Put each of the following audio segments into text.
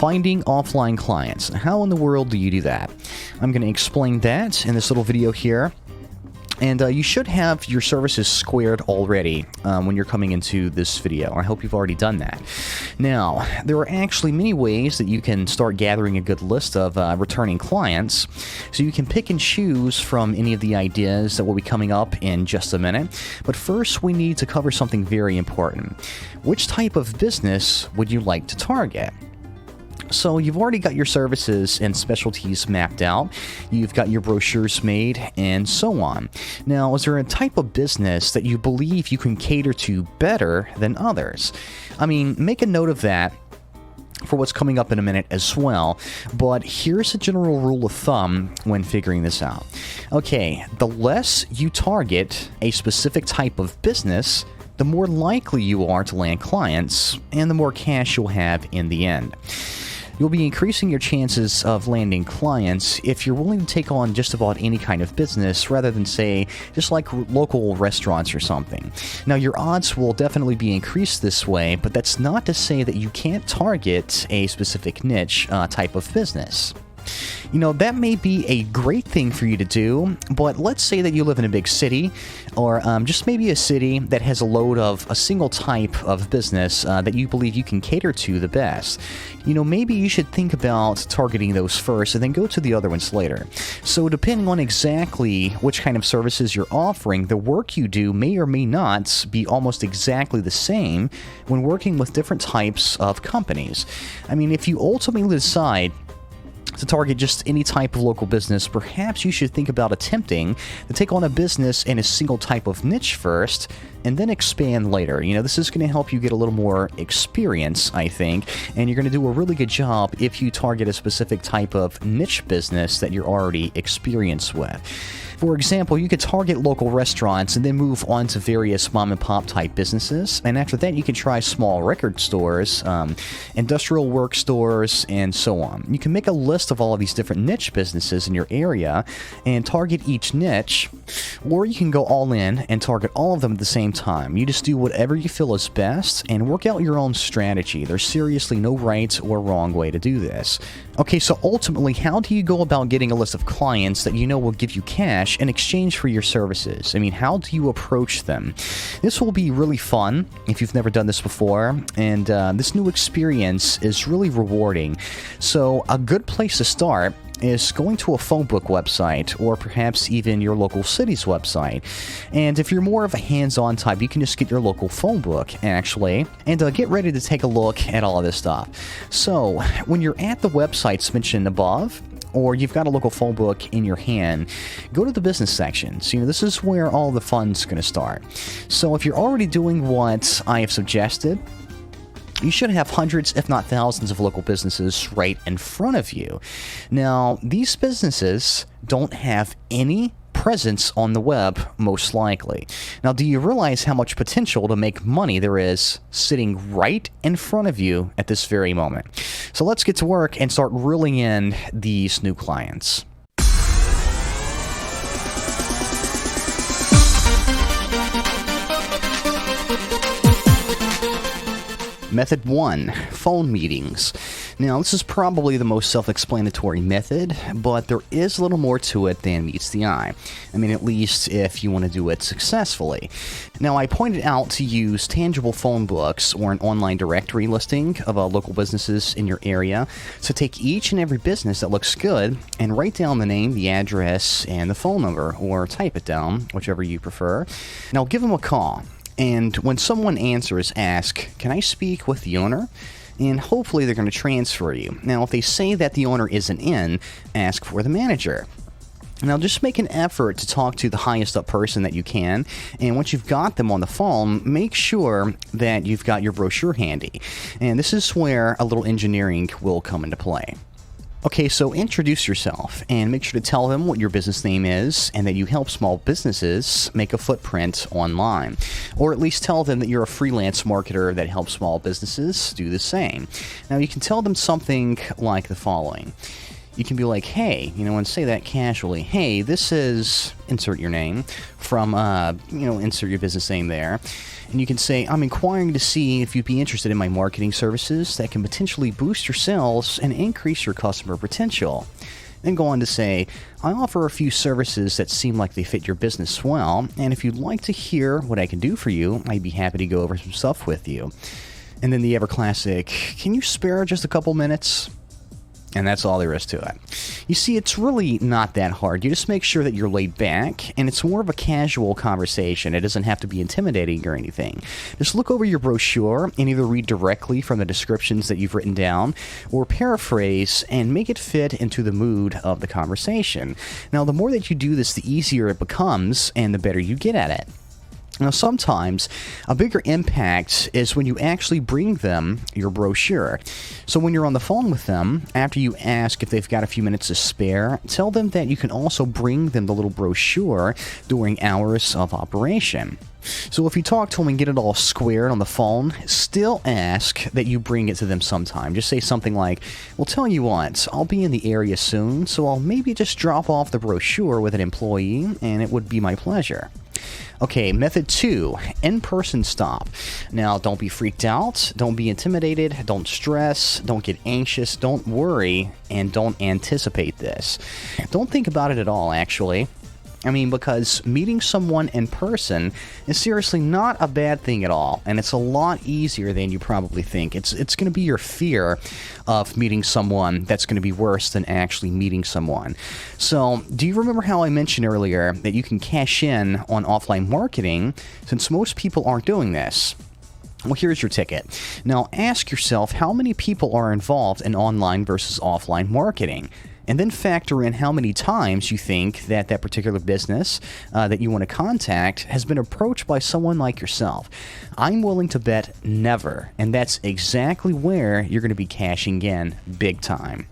finding offline clients. How in the world do you do that? I'm going to explain that in this little video here. And you should have your services squared already when you're coming into this video. I hope you've already done that. Now, there are actually many ways that you can start gathering a good list of returning clients. So you can pick and choose from any of the ideas that will be coming up in just a minute. But first, we need to cover something very important. Which type of business would you like to target? So you've already got your services and specialties mapped out, you've got your brochures made, and so on. Now, is there a type of business that you believe you can cater to better than others? I mean, make a note of that for what's coming up in a minute as well, but here's a general rule of thumb when figuring this out. Okay, the less you target a specific type of business, the more likely you are to land clients, and the more cash you'll have in the end. You'll be increasing your chances of landing clients if you're willing to take on just about any kind of business rather than, say, just like local restaurants or something. Now, your odds will definitely be increased this way, but that's not to say that you can't target a specific niche type of business. You know, that may be a great thing for you to do, but let's say that you live in a big city, or just maybe a city that has a load of a single type of business that you believe you can cater to the best. You know, maybe you should think about targeting those first and then go to the other ones later. So depending on exactly which kind of services you're offering, the work you do may or may not be almost exactly the same when working with different types of companies. I mean, if you ultimately decide to target just any type of local business, perhaps you should think about attempting to take on a business in a single type of niche first, and then expand later. You know, this is going to help you get a little more experience, I think, and you're going to do a really good job if you target a specific type of niche business that you're already experienced with. For example, you could target local restaurants and then move on to various mom-and-pop type businesses, and after that you can try small record stores, industrial work stores, and so on. You can make a list of all of these different niche businesses in your area and target each niche, or you can go all in and target all of them at the same time. You just do whatever you feel is best and work out your own strategy. There's seriously no right or wrong way to do this. Okay, so ultimately, how do you go about getting a list of clients that you know will give you cash in exchange for your services? I mean, how do you approach them? This will be really fun if you've never done this before, and this new experience is really rewarding. So a good place to start is going to a phone book website, or perhaps even your local city's website. And if you're more of a hands-on type, you can just get your local phone book, actually, and get ready to take a look at all of this stuff. So when you're at the websites mentioned above, or you've got a local phone book in your hand, go to the business section. So, you know, this is where all the fun's going to start. So if you're already doing what I have suggested, you should have hundreds, if not thousands, of local businesses right in front of you. Now, these businesses don't have any presence on the web, most likely. Now, do you realize how much potential to make money there is sitting right in front of you at this very moment? So let's get to work and start reeling in these new clients. Method 1, phone meetings. Now, this is probably the most self-explanatory method, but there is a little more to it than meets the eye. I mean, at least if you want to do it successfully. Now, I pointed out to use tangible phone books or an online directory listing of local businesses in your area. So take each and every business that looks good and write down the name, the address, and the phone number, or type it down, whichever you prefer. Now, give them a call. And when someone answers, ask, "Can I speak with the owner?" And hopefully they're going to transfer you. Now, if they say that the owner isn't in, ask for the manager. Now, just make an effort to talk to the highest up person that you can, and once you've got them on the phone, make sure that you've got your brochure handy. And this is where a little engineering will come into play. Okay, so introduce yourself and make sure to tell them what your business name is and that you help small businesses make a footprint online. Or at least tell them that you're a freelance marketer that helps small businesses do the same. Now, you can tell them something like the following. You can be like, hey, and say that casually. Hey, this is, insert your name, from, insert your business name there. And you can say, I'm inquiring to see if you'd be interested in my marketing services that can potentially boost your sales and increase your customer potential. Then go on to say, I offer a few services that seem like they fit your business well, and if you'd like to hear what I can do for you, I'd be happy to go over some stuff with you. And then the ever classic, can you spare just a couple minutes? And that's all there is to it. You see, it's really not that hard. You just make sure that you're laid back, and it's more of a casual conversation. It doesn't have to be intimidating or anything. Just look over your brochure and either read directly from the descriptions that you've written down, or paraphrase and make it fit into the mood of the conversation. Now, the more that you do this, the easier it becomes, and the better you get at it. Now, sometimes a bigger impact is when you actually bring them your brochure. So when you're on the phone with them, after you ask if they've got a few minutes to spare, tell them that you can also bring them the little brochure during hours of operation. So if you talk to them and get it all squared on the phone, still ask that you bring it to them sometime. Just say something like, well, tell you what, I'll be in the area soon, so I'll maybe just drop off the brochure with an employee, and it would be my pleasure. Okay, method 2, in-person stop. Now, don't be freaked out, don't be intimidated, don't stress, don't get anxious, don't worry, and don't anticipate this. Don't think about it at all, actually. I mean, because meeting someone in person is seriously not a bad thing at all, and it's a lot easier than you probably think. It's going to be your fear of meeting someone that's going to be worse than actually meeting someone. So, do you remember how I mentioned earlier that you can cash in on offline marketing since most people aren't doing this? Well, here's your ticket. Now, ask yourself how many people are involved in online versus offline marketing. And then factor in how many times you think that particular business that you want to contact has been approached by someone like yourself. I'm willing to bet never, and that's exactly where you're going to be cashing in big time.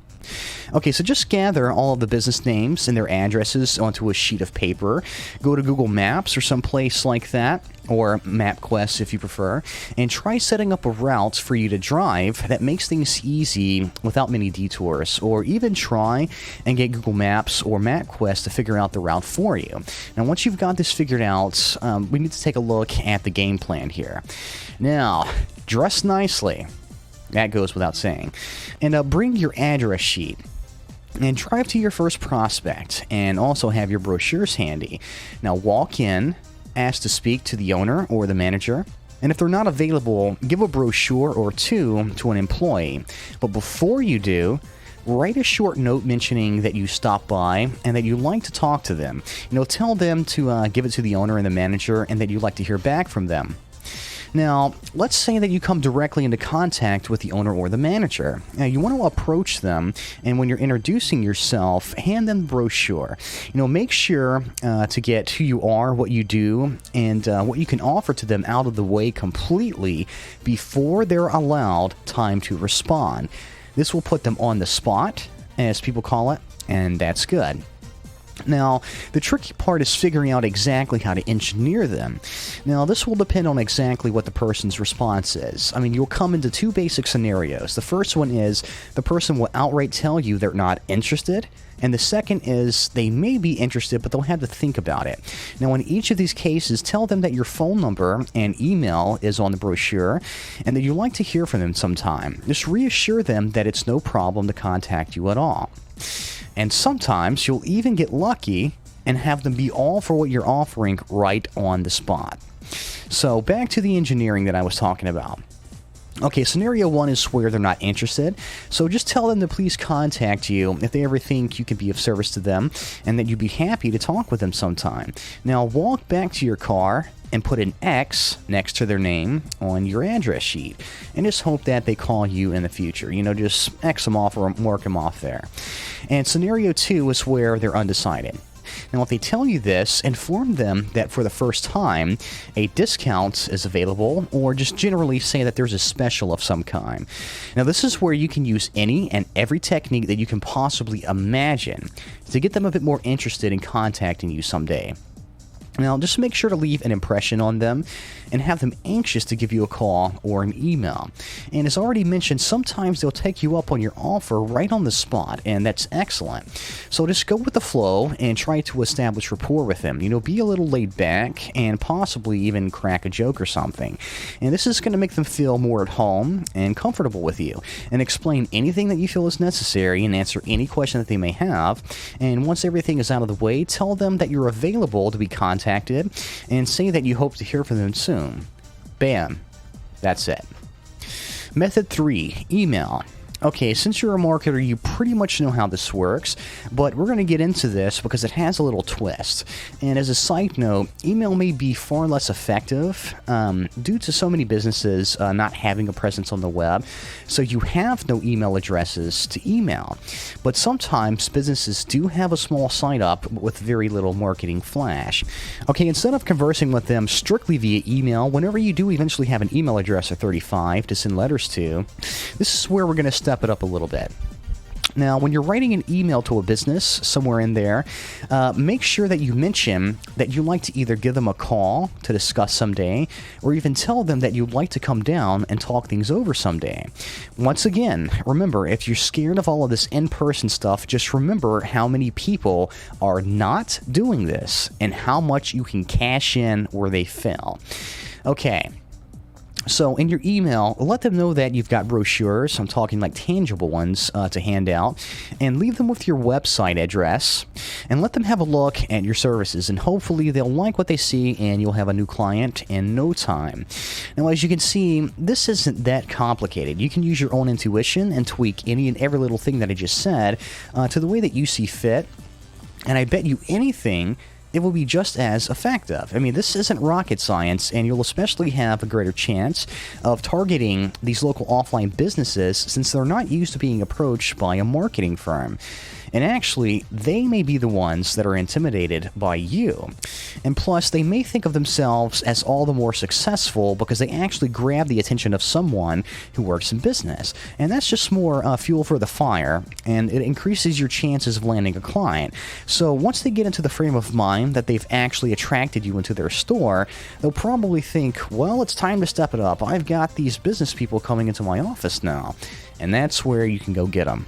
Okay, so just gather all of the business names and their addresses onto a sheet of paper. Go to Google Maps or someplace like that, or MapQuest if you prefer, and try setting up a route for you to drive that makes things easy without many detours, or even try and get Google Maps or MapQuest to figure out the route for you. Now, once you've got this figured out, we need to take a look at the game plan here. Now, dress nicely. That goes without saying. And bring your address sheet. And drive to your first prospect, and also have your brochures handy. Now walk in, ask to speak to the owner or the manager, and if they're not available, give a brochure or two to an employee. But before you do, write a short note mentioning that you stopped by and that you like to talk to them. Tell them to give it to the owner and the manager, and that you'd like to hear back from them. Now, let's say that you come directly into contact with the owner or the manager. Now, you want to approach them, and when you're introducing yourself, hand them the brochure. Make sure to get who you are, what you do, and what you can offer to them out of the way completely before they're allowed time to respond. This will put them on the spot, as people call it, and that's good. Now, the tricky part is figuring out exactly how to engineer them. Now, this will depend on exactly what the person's response is. I mean, you'll come into two basic scenarios. The first one is the person will outright tell you they're not interested, and the second is they may be interested, but they'll have to think about it. Now, in each of these cases, tell them that your phone number and email is on the brochure, and that you'd like to hear from them sometime. Just reassure them that it's no problem to contact you at all. And sometimes you'll even get lucky and have them be all for what you're offering right on the spot. So back to the engineering that I was talking about. Okay, scenario 1 is where they're not interested, so just tell them to please contact you if they ever think you can be of service to them, and that you'd be happy to talk with them sometime. Now walk back to your car and put an X next to their name on your address sheet, and just hope that they call you in the future. Just X them off or mark them off there. And scenario 2 is where they're undecided. Now, if they tell you this, inform them that for the first time, a discount is available, or just generally say that there's a special of some kind. Now, this is where you can use any and every technique that you can possibly imagine to get them a bit more interested in contacting you someday. Now, just make sure to leave an impression on them and have them anxious to give you a call or an email. And as already mentioned, sometimes they'll take you up on your offer right on the spot, and that's excellent. So just go with the flow and try to establish rapport with them. Be a little laid back and possibly even crack a joke or something. And this is going to make them feel more at home and comfortable with you. And explain anything that you feel is necessary and answer any question that they may have. And once everything is out of the way, tell them that you're available to be contacted and say that you hope to hear from them soon. Bam. That's it. Method 3, email. Okay, since you're a marketer, you pretty much know how this works, but we're going to get into this because it has a little twist. And as a side note, email may be far less effective due to so many businesses not having a presence on the web, so you have no email addresses to email. But sometimes businesses do have a small site up with very little marketing flash. Okay, instead of conversing with them strictly via email, whenever you do eventually have an email address or 35 to send letters to, this is where we're going to step it up a little bit. Now, when you're writing an email to a business somewhere in there, make sure that you mention that you'd like to either give them a call to discuss someday, or even tell them that you'd like to come down and talk things over someday. Once again, remember, if you're scared of all of this in-person stuff, just remember how many people are not doing this and how much you can cash in where they fail. Okay. So in your email, let them know that you've got brochures, I'm talking like tangible ones, to hand out, and leave them with your website address, and let them have a look at your services, and hopefully they'll like what they see, and you'll have a new client in no time. Now, as you can see, this isn't that complicated. You can use your own intuition and tweak any and every little thing that I just said to the way that you see fit, and I bet you anything it will be just as effective. I mean, this isn't rocket science, and you'll especially have a greater chance of targeting these local offline businesses since they're not used to being approached by a marketing firm. And actually, they may be the ones that are intimidated by you. And plus, they may think of themselves as all the more successful because they actually grab the attention of someone who works in business. And that's just more fuel for the fire, and it increases your chances of landing a client. So once they get into the frame of mind that they've actually attracted you into their store, they'll probably think, well, it's time to step it up. I've got these business people coming into my office now. And that's where you can go get them.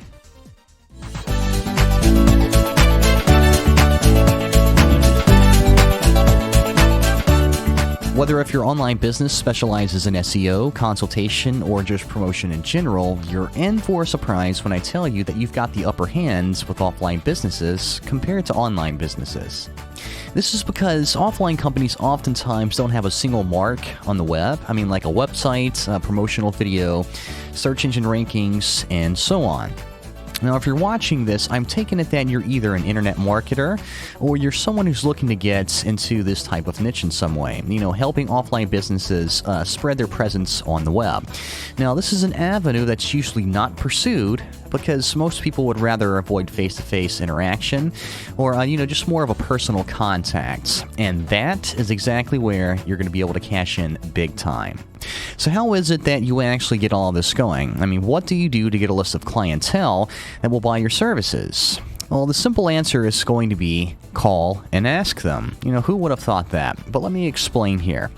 Whether if your online business specializes in SEO, consultation, or just promotion in general, you're in for a surprise when I tell you that you've got the upper hands with offline businesses compared to online businesses. This is because offline companies oftentimes don't have a single mark on the web. I mean, like a website, a promotional video, search engine rankings, and so on. Now, if you're watching this, I'm taking it that you're either an internet marketer or you're someone who's looking to get into this type of niche in some way, helping offline businesses spread their presence on the web. Now, this is an avenue that's usually not pursued because most people would rather avoid face-to-face interaction or, just more of a personal contact. And that is exactly where you're going to be able to cash in big time. So how is it that you actually get all of this going? I mean, what do you do to get a list of clientele that will buy your services? Well, the simple answer is going to be call and ask them. Who would have thought that? But let me explain here.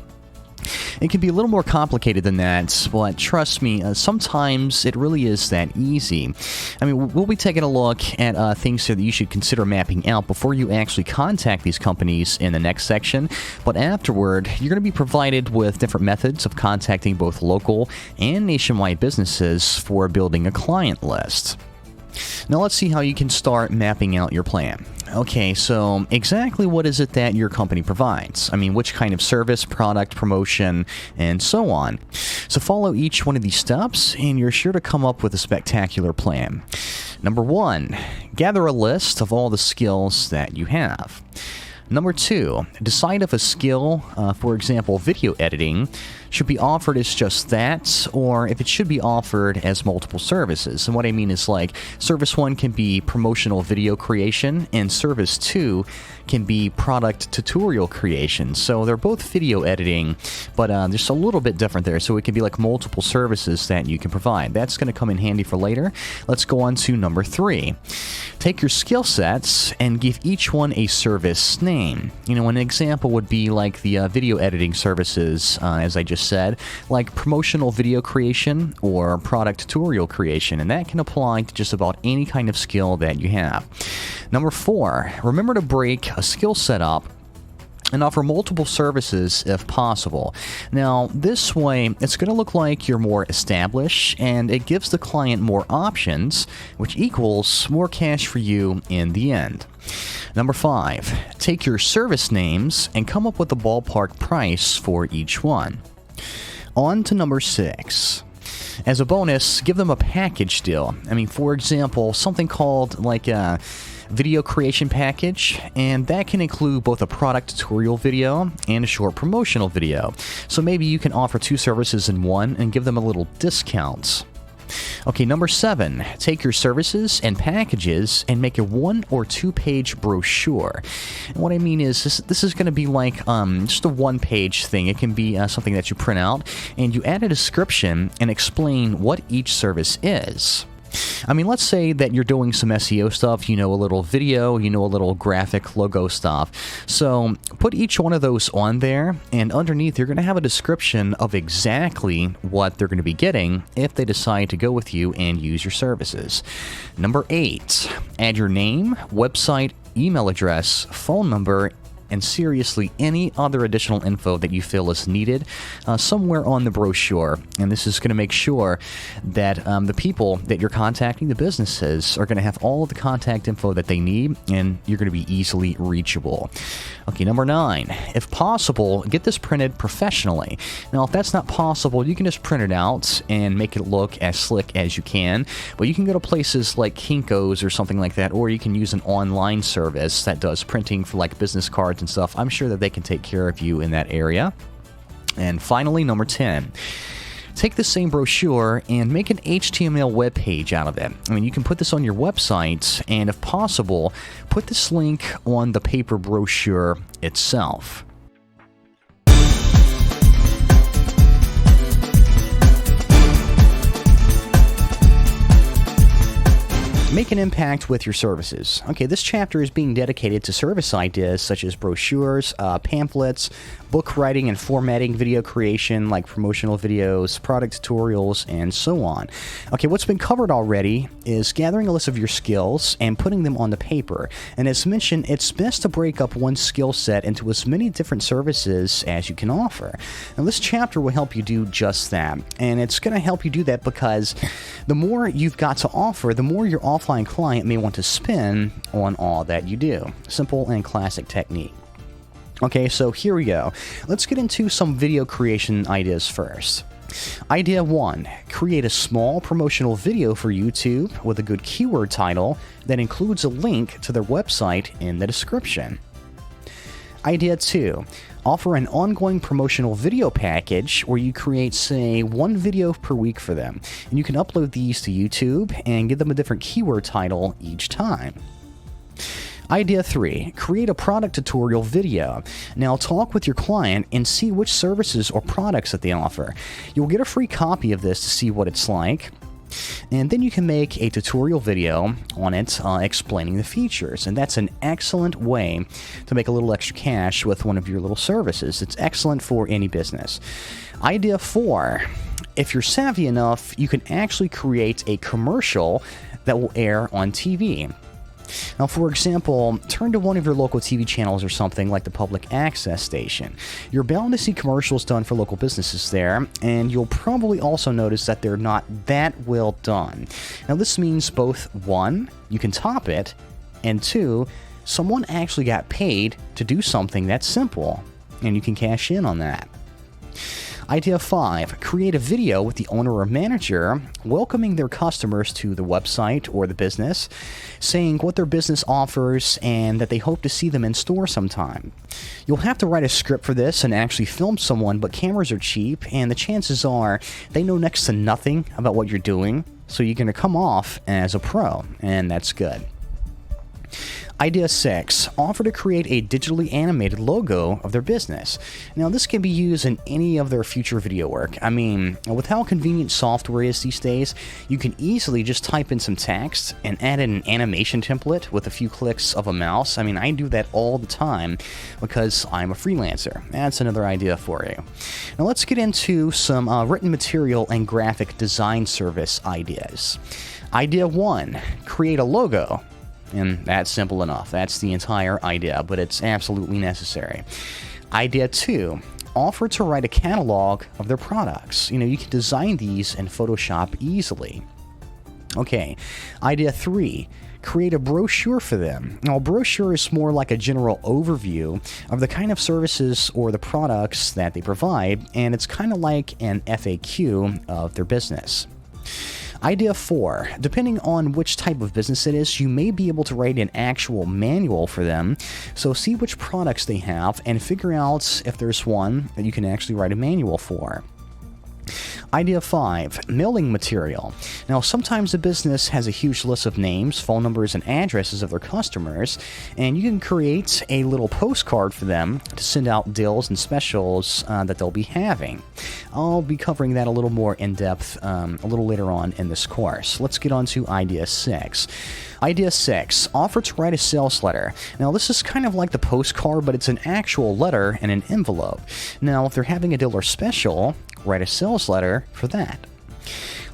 It can be a little more complicated than that, but trust me, sometimes it really is that easy. I mean, we'll be taking a look at things here that you should consider mapping out before you actually contact these companies in the next section, but afterward, you're going to be provided with different methods of contacting both local and nationwide businesses for building a client list. Now let's see how you can start mapping out your plan. Okay, so exactly what is it that your company provides? I mean, which kind of service, product, promotion, and so on. So follow each one of these steps, and you're sure to come up with a spectacular plan. Number 1, gather a list of all the skills that you have. Number 2, decide if a skill, for example, video editing, should be offered as just that, or if it should be offered as multiple services. And what I mean is, like, service 1 can be promotional video creation, and service 2 can be product tutorial creation. So they're both video editing, but just a little bit different there. So it can be like multiple services that you can provide. That's going to come in handy for later. Let's go on to number 3. Take your skill sets and give each one a service name. You know, an example would be like the video editing services, as I just said, like promotional video creation or product tutorial creation, and that can apply to just about any kind of skill that you have. Number 4, remember to break a skill set up and offer multiple services if possible. Now, this way, it's going to look like you're more established, and it gives the client more options, which equals more cash for you in the end. Number 5, take your service names and come up with a ballpark price for each one. On to number 6. As a bonus, give them a package deal. I mean, for example, something called like a video creation package, and that can include both a product tutorial video and a short promotional video. So maybe you can offer 2 services in one and give them a little discount. Okay, number 7, take your services and packages and make a 1 or 2 page brochure. And what I mean is, this is going to be like just a 1-page thing. It can be something that you print out, and you add a description and explain what each service is. I mean, let's say that you're doing some SEO stuff, you know, a little video, you know, a little graphic logo stuff. So put each one of those on there, and underneath you're going to have a description of exactly what they're going to be getting if they decide to go with you and use your services. Number 8, add your name, website, email address, phone number, and seriously any other additional info that you feel is needed somewhere on the brochure. And this is going to make sure that the people that you're contacting, the businesses, are going to have all of the contact info that they need, and you're going to be easily reachable. Okay, number 9, if possible, get this printed professionally. Now, if that's not possible, you can just print it out and make it look as slick as you can, but you can go to places like Kinko's or something like that, or you can use an online service that does printing for like business cards and stuff. I'm sure that they can take care of you in that area. And finally, number 10, take the same brochure and make an HTML web page out of it. I mean, you can put this on your website, and if possible, put this link on the paper brochure itself. Make an impact with your services. Okay, this chapter is being dedicated to service ideas such as brochures, pamphlets, book writing and formatting, video creation like promotional videos, product tutorials, and so on. Okay, what's been covered already is gathering a list of your skills and putting them on the paper. And as mentioned, it's best to break up one skill set into as many different services as you can offer. Now, this chapter will help you do just that. And it's going to help you do that because the more you've got to offer, the more your offline client may want to spend on all that you do. Simple and classic technique. Okay, so here we go. Let's get into some video creation ideas first. Idea 1. Create a small promotional video for YouTube with a good keyword title that includes a link to their website in the description. Idea 2. Offer an ongoing promotional video package where you create, say, 1 video per week for them, and you can upload these to YouTube and give them a different keyword title each time. Idea 3. Create a product tutorial video. Now talk with your client and see which services or products that they offer. You'll get a free copy of this to see what it's like. And then you can make a tutorial video on it explaining the features. And that's an excellent way to make a little extra cash with one of your little services. It's excellent for any business. Idea 4. If you're savvy enough, you can actually create a commercial that will air on TV. Now, for example, turn to one of your local TV channels or something like the public access station. You're bound to see commercials done for local businesses there, and you'll probably also notice that they're not that well done. Now, this means both 1, you can top it, and 2, someone actually got paid to do something that's simple, and you can cash in on that. Idea 5, create a video with the owner or manager welcoming their customers to the website or the business, saying what their business offers and that they hope to see them in store sometime. You'll have to write a script for this and actually film someone, but cameras are cheap and the chances are they know next to nothing about what you're doing, so you're going to come off as a pro, and that's good. Idea 6, offer to create a digitally animated logo of their business. Now, this can be used in any of their future video work. I mean, with how convenient software is these days, you can easily just type in some text and add in an animation template with a few clicks of a mouse. I mean, I do that all the time because I'm a freelancer. That's another idea for you. Now, let's get into some written material and graphic design service ideas. Idea 1, create a logo. And that's simple enough. That's the entire idea, but it's absolutely necessary. Idea 2, offer to write a catalog of their products. You can design these in Photoshop easily. Okay, idea 3, create a brochure for them. Now, a brochure is more like a general overview of the kind of services or the products that they provide, and it's kind of like an FAQ of their business. Idea 4, depending on which type of business it is, you may be able to write an actual manual for them, so see which products they have and figure out if there's one that you can actually write a manual for. Idea 5, mailing material. Now, sometimes a business has a huge list of names, phone numbers, and addresses of their customers, and you can create a little postcard for them to send out deals and specials that they'll be having. I'll be covering that a little more in depth a little later on in this course. Let's get on to Idea 6. Idea 6, offer to write a sales letter. Now, this is kind of like the postcard, but it's an actual letter in an envelope. Now, if they're having a deal or special, write a sales letter for that.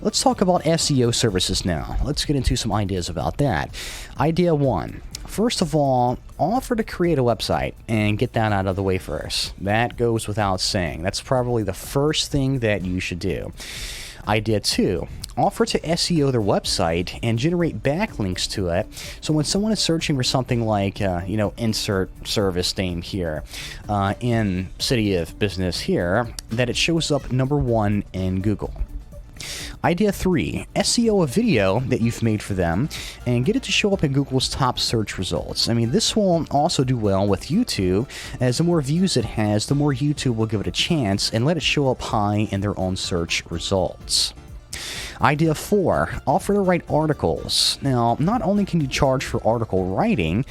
Let's talk about SEO services now. Let's get into some ideas about that. Idea 1. First of all, offer to create a website and get that out of the way first. That goes without saying. That's probably the first thing that you should do. Idea 2, offer to SEO their website and generate backlinks to it, so when someone is searching for something like, insert service name here, in city of business here, that it shows up number 1 in Google. Idea 3, SEO a video that you've made for them and get it to show up in Google's top search results. I mean, this will also do well with YouTube, as the more views it has, the more YouTube will give it a chance and let it show up high in their own search results. Idea 4, offer to write articles. Now, not only can you charge for article writing,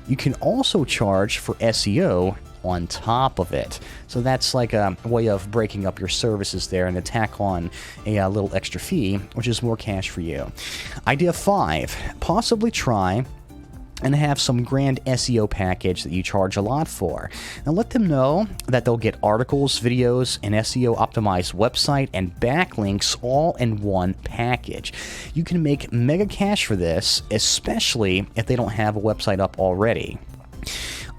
you can also charge for SEO on top of it. So that's like a way of breaking up your services there and to tack on a little extra fee, which is more cash for you. Idea 5, possibly try and have some grand SEO package that you charge a lot for. Now let them know that they'll get articles, videos, an SEO optimized website, and backlinks all in one package. You can make mega cash for this, especially if they don't have a website up already.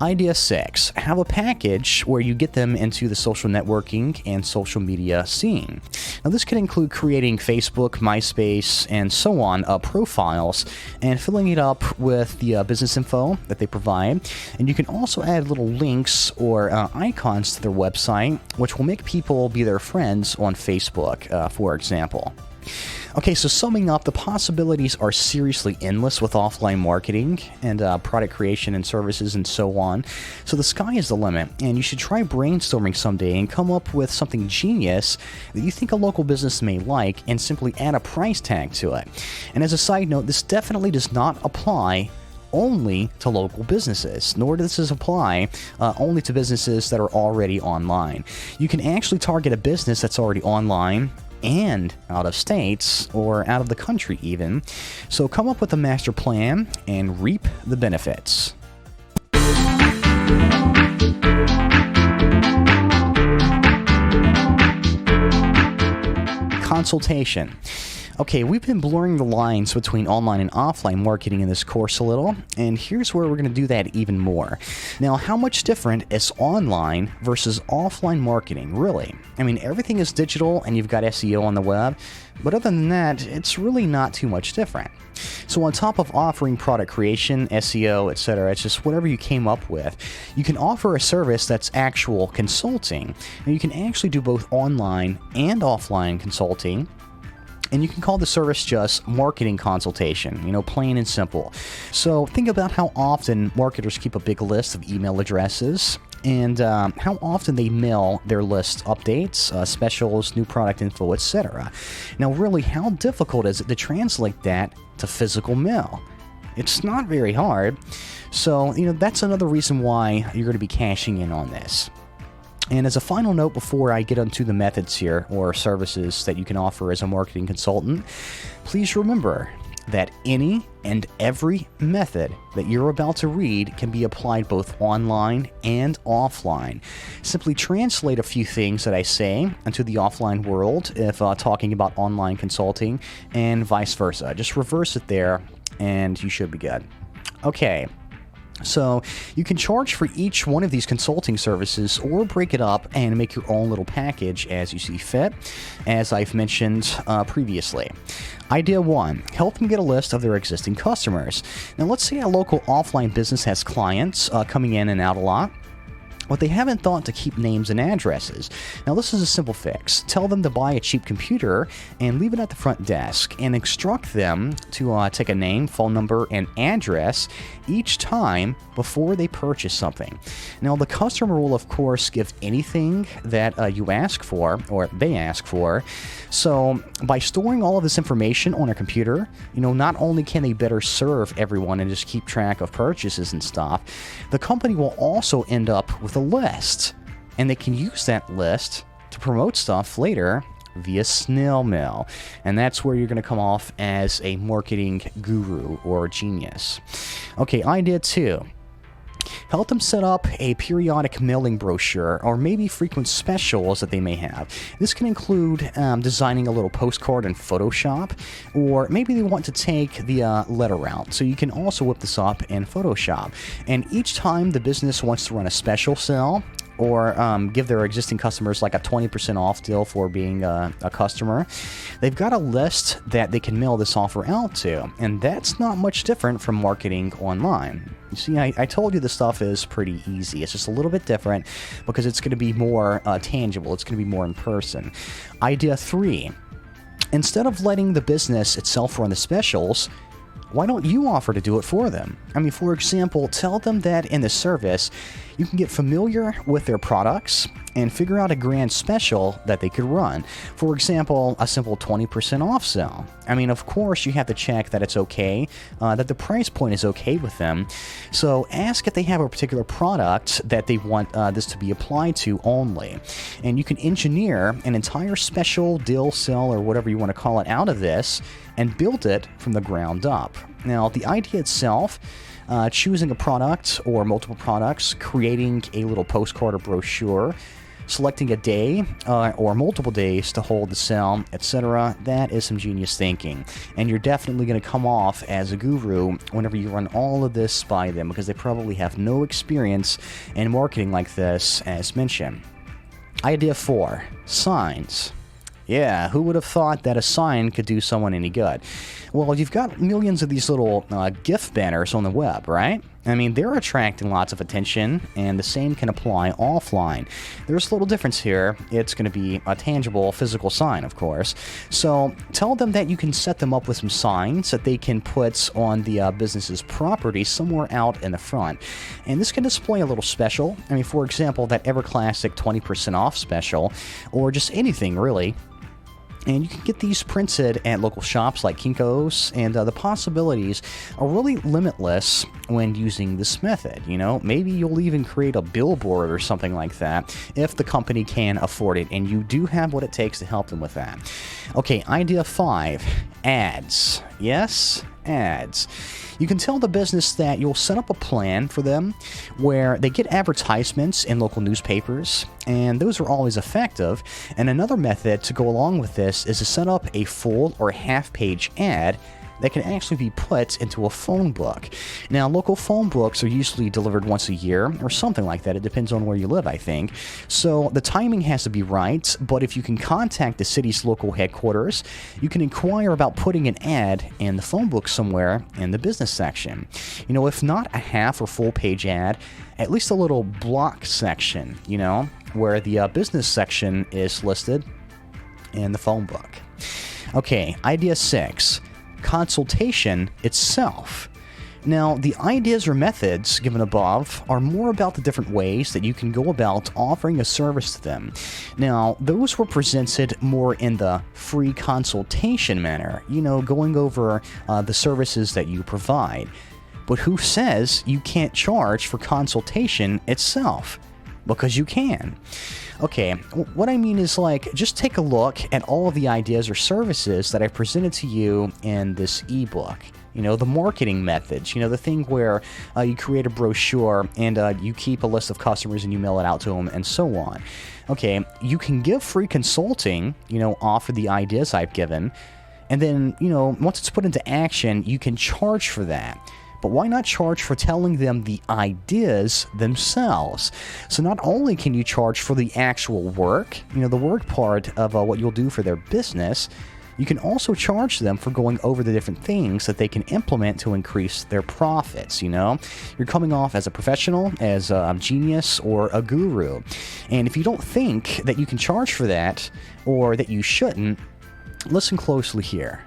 Idea 6, have a package where you get them into the social networking and social media scene. Now, this could include creating Facebook, MySpace, and so on profiles and filling it up with the business info that they provide. And you can also add little links or icons to their website, which will make people be their friends on Facebook, for example. Okay, so summing up, the possibilities are seriously endless with offline marketing and product creation and services and so on. So the sky is the limit, and you should try brainstorming someday and come up with something genius that you think a local business may like and simply add a price tag to it. And as a side note, this definitely does not apply only to local businesses, nor does this apply only to businesses that are already online. You can actually target a business that's already online and out of states or out of the country even. So come up with a master plan and reap the benefits. Consultation. Okay, we've been blurring the lines between online and offline marketing in this course a little, and here's where we're going to do that even more. Now, how much different is online versus offline marketing, really? I mean, everything is digital and you've got SEO on the web, but other than that, it's really not too much different. So on top of offering product creation, SEO, etc., it's just whatever you came up with, you can offer a service that's actual consulting. And you can actually do both online and offline consulting. And you can call the service just marketing consultation, plain and simple. So think about how often marketers keep a big list of email addresses and how often they mail their list updates, specials, new product info, etc. Now, really, how difficult is it to translate that to physical mail? It's not very hard. So, that's another reason why you're going to be cashing in on this. And as a final note before I get onto the methods here, or services that you can offer as a marketing consultant, please remember that any and every method that you're about to read can be applied both online and offline. Simply translate a few things that I say into the offline world if talking about online consulting, and vice versa. Just reverse it there, and you should be good. Okay. So you can charge for each one of these consulting services or break it up and make your own little package as you see fit, as I've mentioned previously. Idea 1, help them get a list of their existing customers. Now let's say a local offline business has clients coming in and out a lot, but they haven't thought to keep names and addresses. Now this is a simple fix. Tell them to buy a cheap computer and leave it at the front desk, and instruct them to take a name, phone number, and address each time before they purchase something. Now the customer will of course give anything that you ask for, or they ask for. So by storing all of this information on a computer, not only can they better serve everyone and just keep track of purchases and stuff, the company will also end up with a list, and they can use that list to promote stuff later via snail mail. And that's where you're going to come off as a marketing guru or genius. Okay, idea 2. Help them set up a periodic mailing brochure, or maybe frequent specials that they may have. This can include designing a little postcard in Photoshop, or maybe they want to take the letter route. So you can also whip this up in Photoshop. And each time the business wants to run a special sale, or give their existing customers like a 20% off deal for being a customer, they've got a list that they can mail this offer out to. And that's not much different from marketing online. You see, I told you this stuff is pretty easy. It's just a little bit different because it's going to be more tangible. It's going to be more in person. Idea 3. Instead of letting the business itself run the specials, why don't you offer to do it for them? I mean, for example, tell them that in the service, you can get familiar with their products and figure out a grand special that they could run. For example, a simple 20% off sale. I mean, of course, you have to check that it's okay, that the price point is okay with them. So ask if they have a particular product that they want this to be applied to only. And you can engineer an entire special deal, sale, or whatever you want to call it out of this, and build it from the ground up. Now, the idea itself, choosing a product or multiple products, creating a little postcard or brochure, selecting a day or multiple days to hold the sale, etc., that is some genius thinking. And you're definitely going to come off as a guru whenever you run all of this by them, because they probably have no experience in marketing like this, as mentioned. Idea 4, signs. Yeah, who would have thought that a sign could do someone any good? Well, you've got millions of these little gift banners on the web, right? I mean, they're attracting lots of attention, and the same can apply offline. There's a little difference here. It's going to be a tangible physical sign, of course. So tell them that you can set them up with some signs that they can put on the business's property somewhere out in the front. And this can display a little special. I mean, for example, that ever-classic 20% off special, or just anything, really. And you can get these printed at local shops like Kinko's, and the possibilities are really limitless when using this method. Maybe you'll even create a billboard or something like that if the company can afford it, and you do have what it takes to help them with that. Okay, idea 5, ads. Yes, ads. You can tell the business that you'll set up a plan for them where they get advertisements in local newspapers, and those are always effective. And another method to go along with this is to set up a full or half-page ad that can actually be put into a phone book. Now, local phone books are usually delivered once a year or something like that. It depends on where you live, I think. So the timing has to be right, but if you can contact the city's local headquarters, you can inquire about putting an ad in the phone book somewhere in the business section. You know, if not a half or full page ad, at least a little block section, you know, where the business section is listed in the phone book. Okay, idea 6. Consultation itself. Now, the ideas or methods given above are more about the different ways that you can go about offering a service to them. Now, those were presented more in the free consultation manner, you know, going over the services that you provide. But who says you can't charge for consultation itself? Because you can. Okay, what I mean is, like, just take a look at all of the ideas or services that I've presented to you in this ebook. You know, the marketing methods, you know, the thing where you create a brochure and you keep a list of customers and you mail it out to them and so on. Okay, you can give free consulting, you know, offer the ideas I've given, and then, you know, once it's put into action, you can charge for that. But why not charge for telling them the ideas themselves? So not only can you charge for the actual work, you know, the work part of what you'll do for their business, you can also charge them for going over the different things that they can implement to increase their profits, you know? You're coming off as a professional, as a genius, or a guru. And if you don't think that you can charge for that, or that you shouldn't, listen closely here.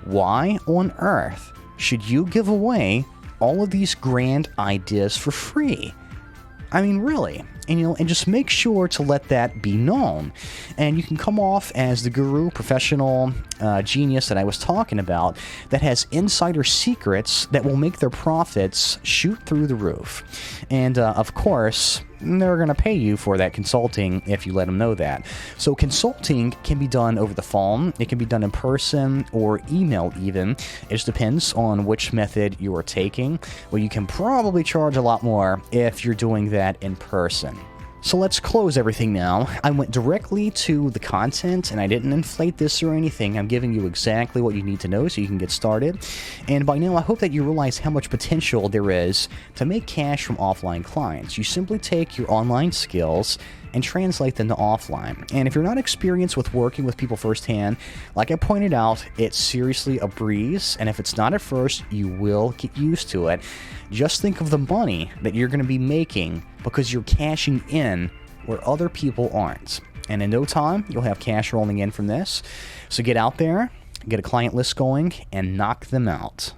Why on earth should you give away all of these grand ideas for free? I mean, really. And, you know, and just make sure to let that be known. And you can come off as the guru, professional, genius that I was talking about that has insider secrets that will make their profits shoot through the roof. And, of course, they're going to pay you for that consulting if you let them know that. So consulting can be done over the phone, it can be done in person or email even. It just depends on which method you are taking. Well, you can probably charge a lot more if you're doing that in person. So let's close everything now. I went directly to the content and I didn't inflate this or anything. I'm giving you exactly what you need to know so you can get started. And by now, I hope that you realize how much potential there is to make cash from offline clients. You simply take your online skills and translate them to offline. And if you're not experienced with working with people firsthand, like I pointed out, it's seriously a breeze. And if it's not at first, you will get used to it. Just think of the money that you're going to be making because you're cashing in where other people aren't. And in no time, you'll have cash rolling in from this. So get out there, get a client list going, and knock them out.